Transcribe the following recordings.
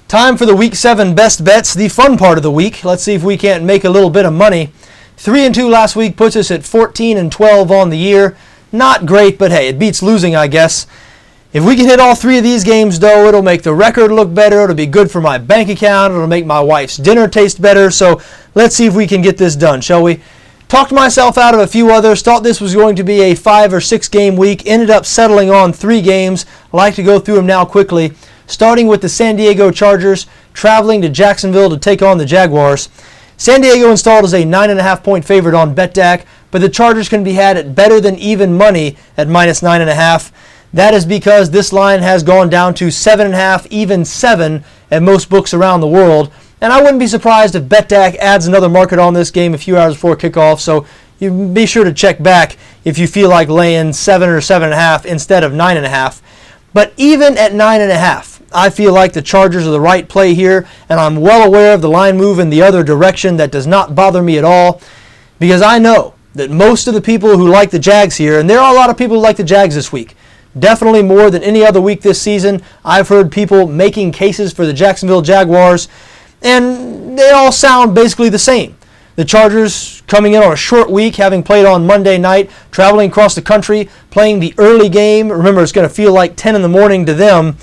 Time for the Week 7 Best Bets, the fun part of the week. Let's see if we can't make a little bit of money. 3-2 last week puts us at 14-12 on the year. Not great, but hey, it beats losing, I guess. If we can hit all three of these games, though, it'll make the record look better. It'll be good for my bank account. It'll make my wife's dinner taste better. So let's see if we can get this done, shall we? Talked myself out of a few others. Thought this was going to be a 5 or 6 game week. Ended up settling on 3 games. I'd like to go through them now quickly. Starting with the San Diego Chargers, traveling to Jacksonville to take on the Jaguars. San Diego installed as a 9.5 point favorite on BETDAQ, but the Chargers can be had at better than even money at minus 9.5. That is because this line has gone down to 7.5, even 7 at most books around the world. And I wouldn't be surprised if BETDAQ adds another market on this game a few hours before kickoff, so you be sure to check back if you feel like laying 7 or 7.5 instead of 9.5. But even at 9.5, I feel like the Chargers are the right play here, and I'm well aware of the line move in the other direction. That does not bother me at all, because I know that most of the people who like the Jags here, and there are a lot of people who like the Jags this week, definitely more than any other week this season. I've heard people making cases for the Jacksonville Jaguars, and they all sound basically the same. The Chargers coming in on a short week, having played on Monday night, traveling across the country, playing the early game. Remember, it's going to feel like 10 in the morning to them.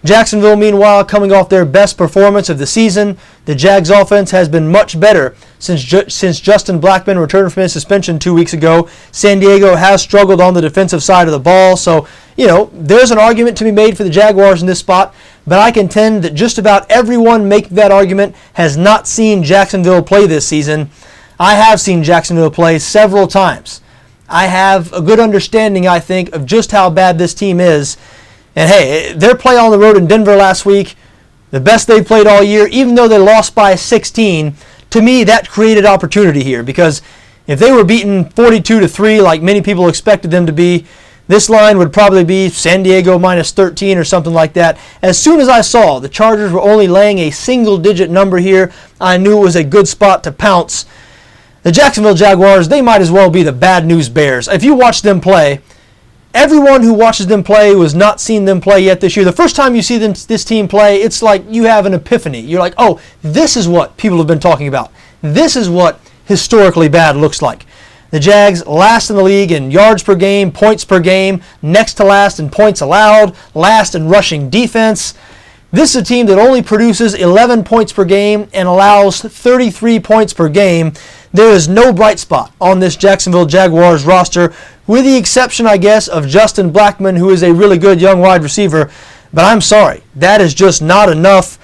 Jacksonville, meanwhile, coming off their best performance of the season. The Jags offense has been much better since Justin Blackmon returned from his suspension 2 weeks ago. San Diego has struggled on the defensive side of the ball, so, there's an argument to be made for the Jaguars in this spot, but I contend that just about everyone making that argument has not seen Jacksonville play this season. I have seen Jacksonville play several times. I have a good understanding, I think, of just how bad this team is. And hey, their play on the road in Denver last week, the best they've played all year, even though they lost by 16, to me that created opportunity here, because if they were beaten 42-3 like many people expected them to be, this line would probably be San Diego minus 13 or something like that. As soon as I saw the Chargers were only laying a single-digit number here, I knew it was a good spot to pounce. The Jacksonville Jaguars, they might as well be the bad news bears. If you watch them play, everyone who watches them play who has not seen them play yet this year, the first time you see this team play, it's like you have an epiphany. You're like, oh, this is what people have been talking about. This is what historically bad looks like. The Jags last in the league in yards per game, points per game, next to last in points allowed, last in rushing defense. This is a team that only produces 11 points per game and allows 33 points per game. There is no bright spot on this Jacksonville Jaguars roster, with the exception, I guess, of Justin Blackmon, who is a really good young wide receiver. But I'm sorry, that is just not enough.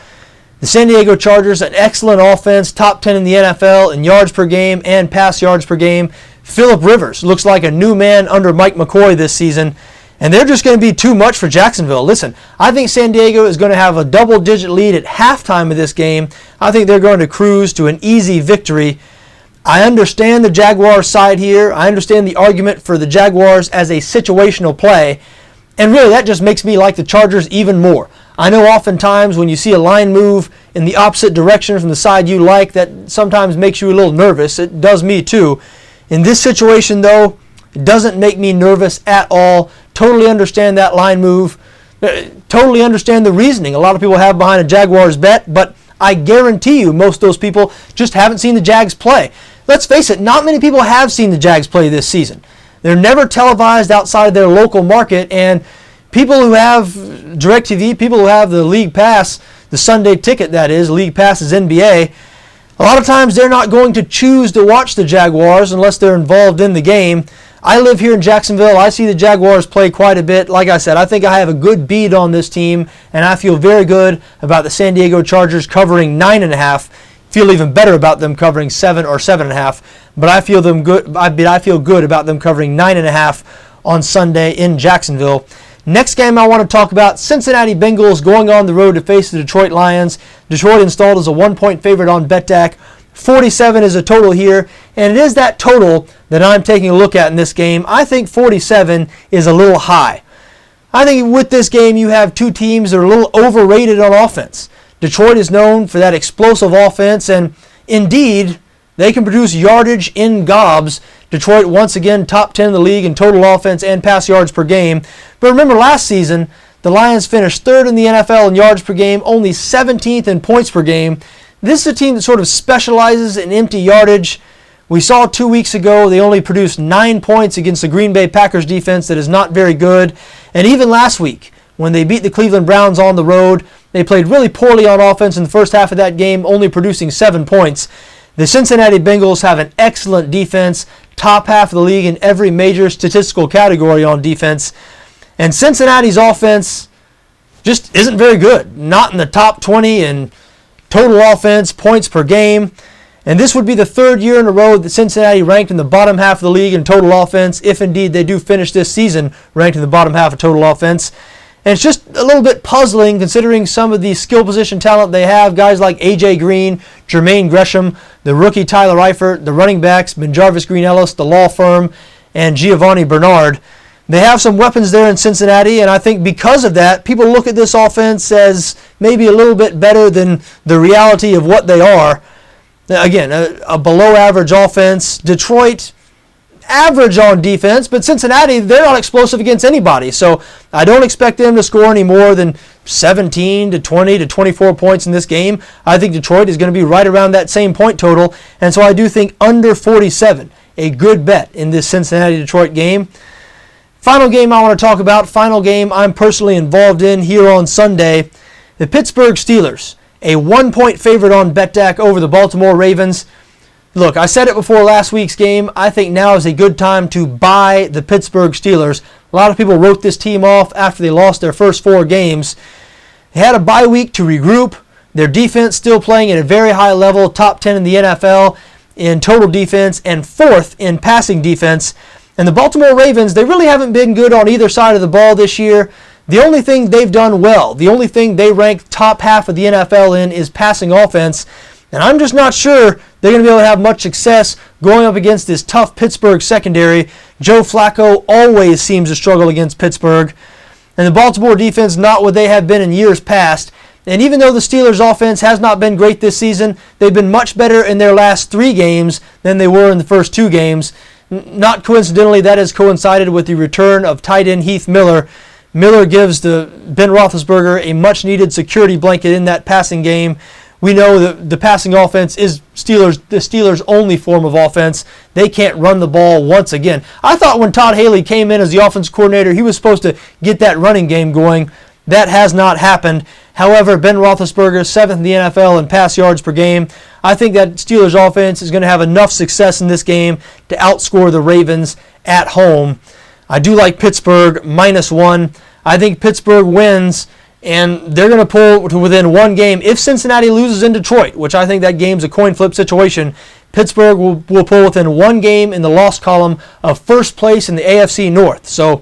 The San Diego Chargers, an excellent offense, top 10 in the NFL in yards per game and pass yards per game. Phillip Rivers looks like a new man under Mike McCoy this season, and they're just going to be too much for Jacksonville. Listen, I think San Diego is going to have a double-digit lead at halftime of this game. I think they're going to cruise to an easy victory. I understand the Jaguars side here. I understand the argument for the Jaguars as a situational play, and really that just makes me like the Chargers even more. I know oftentimes when you see a line move in the opposite direction from the side you like, that sometimes makes you a little nervous. It does me too. In this situation, though, it doesn't make me nervous at all. Totally understand that line move. Totally understand the reasoning a lot of people have behind a Jaguars bet, but I guarantee you most of those people just haven't seen the Jags play. Let's face it, not many people have seen the Jags play this season. They're never televised outside their local market, and people who have DirecTV, people who have the League Pass, the Sunday ticket that is, League Pass is NBA, a lot of times they're not going to choose to watch the Jaguars unless they're involved in the game. I live here in Jacksonville. I see the Jaguars play quite a bit. Like I said, I think I have a good beat on this team, and I feel very good about the San Diego Chargers covering 9.5. Feel even better about them covering 7 or 7.5. But I feel good about them covering 9.5 on Sunday in Jacksonville. Next game I want to talk about, Cincinnati Bengals going on the road to face the Detroit Lions. Detroit installed as a 1-point favorite on BETDAQ. 47 is a total here, and it is that total that I'm taking a look at in this game. I think 47 is a little high. I think with this game you have two teams that are a little overrated on offense. Detroit is known for that explosive offense, and indeed, they can produce yardage in gobs. Detroit, once again, top 10 in the league in total offense and pass yards per game. But remember last season, The Lions finished third in the NFL in yards per game, only 17th in points per game. This is a team that sort of specializes in empty yardage. We saw 2 weeks ago they only produced 9 points against the Green Bay Packers defense that is not very good. And even last week, when they beat the Cleveland Browns on the road, they played really poorly on offense in the first half of that game, only producing 7 points. The Cincinnati Bengals have an excellent defense, top half of the league in every major statistical category on defense. And Cincinnati's offense just isn't very good. Not in the top 20 in total offense, points per game. And this would be the third year in a row that Cincinnati ranked in the bottom half of the league in total offense, if indeed they do finish this season ranked in the bottom half of total offense. And it's just a little bit puzzling considering some of the skill position talent they have. Guys like A.J. Green, Jermaine Gresham, the rookie Tyler Eifert, the running backs, BenJarvus Green-Ellis, the law firm, and Giovanni Bernard. They have some weapons there in Cincinnati, and I think because of that, people look at this offense as maybe a little bit better than the reality of what they are. Again, a below-average offense. Detroit, average on defense, but Cincinnati, they're not explosive against anybody. So I don't expect them to score any more than 17 to 20 to 24 points in this game. I think Detroit is going to be right around that same point total, and so I do think under 47, a good bet in this Cincinnati-Detroit game. Final game I want to talk about, final game I'm personally involved in here on Sunday, the Pittsburgh Steelers, a 1-point favorite on BETDAQ over the Baltimore Ravens. Look, I said it before last week's game, I think now is a good time to buy the Pittsburgh Steelers. A lot of people wrote this team off after they lost their first 4 games. They had a bye week to regroup. Their defense still playing at a very high level, top 10 in the NFL in total defense and 4th in passing defense. And the Baltimore Ravens, they really haven't been good on either side of the ball this year. The only thing they've done well, the only thing they rank top half of the NFL in is passing offense. And I'm just not sure they're going to be able to have much success going up against this tough Pittsburgh secondary. Joe Flacco always seems to struggle against Pittsburgh. And the Baltimore defense, not what they have been in years past. And even though the Steelers' offense has not been great this season, they've been much better in their last 3 games than they were in the first 2 games. Not coincidentally, that has coincided with the return of tight end Heath Miller. Miller gives Ben Roethlisberger a much-needed security blanket in that passing game. We know that the passing offense is the Steelers' only form of offense. They can't run the ball once again. I thought when Todd Haley came in as the offense coordinator, he was supposed to get that running game going. That has not happened. However, Ben Roethlisberger, 7th in the NFL in pass yards per game. I think that Steelers offense is going to have enough success in this game to outscore the Ravens at home. I do like Pittsburgh -1. I think Pittsburgh wins, and they're going to pull to within 1 game. If Cincinnati loses in Detroit, which I think that game's a coin flip situation, Pittsburgh will pull within 1 game in the loss column of first place in the AFC North. So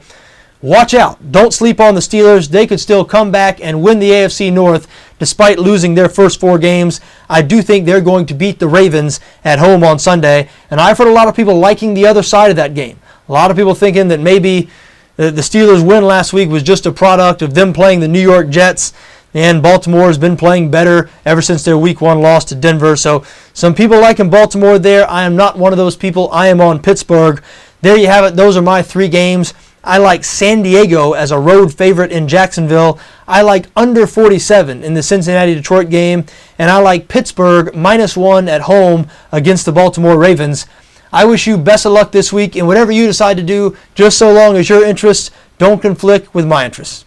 watch out. Don't sleep on the Steelers. They could still come back and win the AFC North despite losing their first 4 games. I do think they're going to beat the Ravens at home on Sunday. And I've heard a lot of people liking the other side of that game. A lot of people thinking that maybe the Steelers' win last week was just a product of them playing the New York Jets. And Baltimore has been playing better ever since their Week 1 loss to Denver. So some people liking Baltimore there. I am not one of those people. I am on Pittsburgh. There you have it. Those are my 3 games. I like San Diego as a road favorite in Jacksonville. I like under 47 in the Cincinnati-Detroit game. And I like Pittsburgh -1 at home against the Baltimore Ravens. I wish you best of luck this week in whatever you decide to do, just so long as your interests don't conflict with my interests.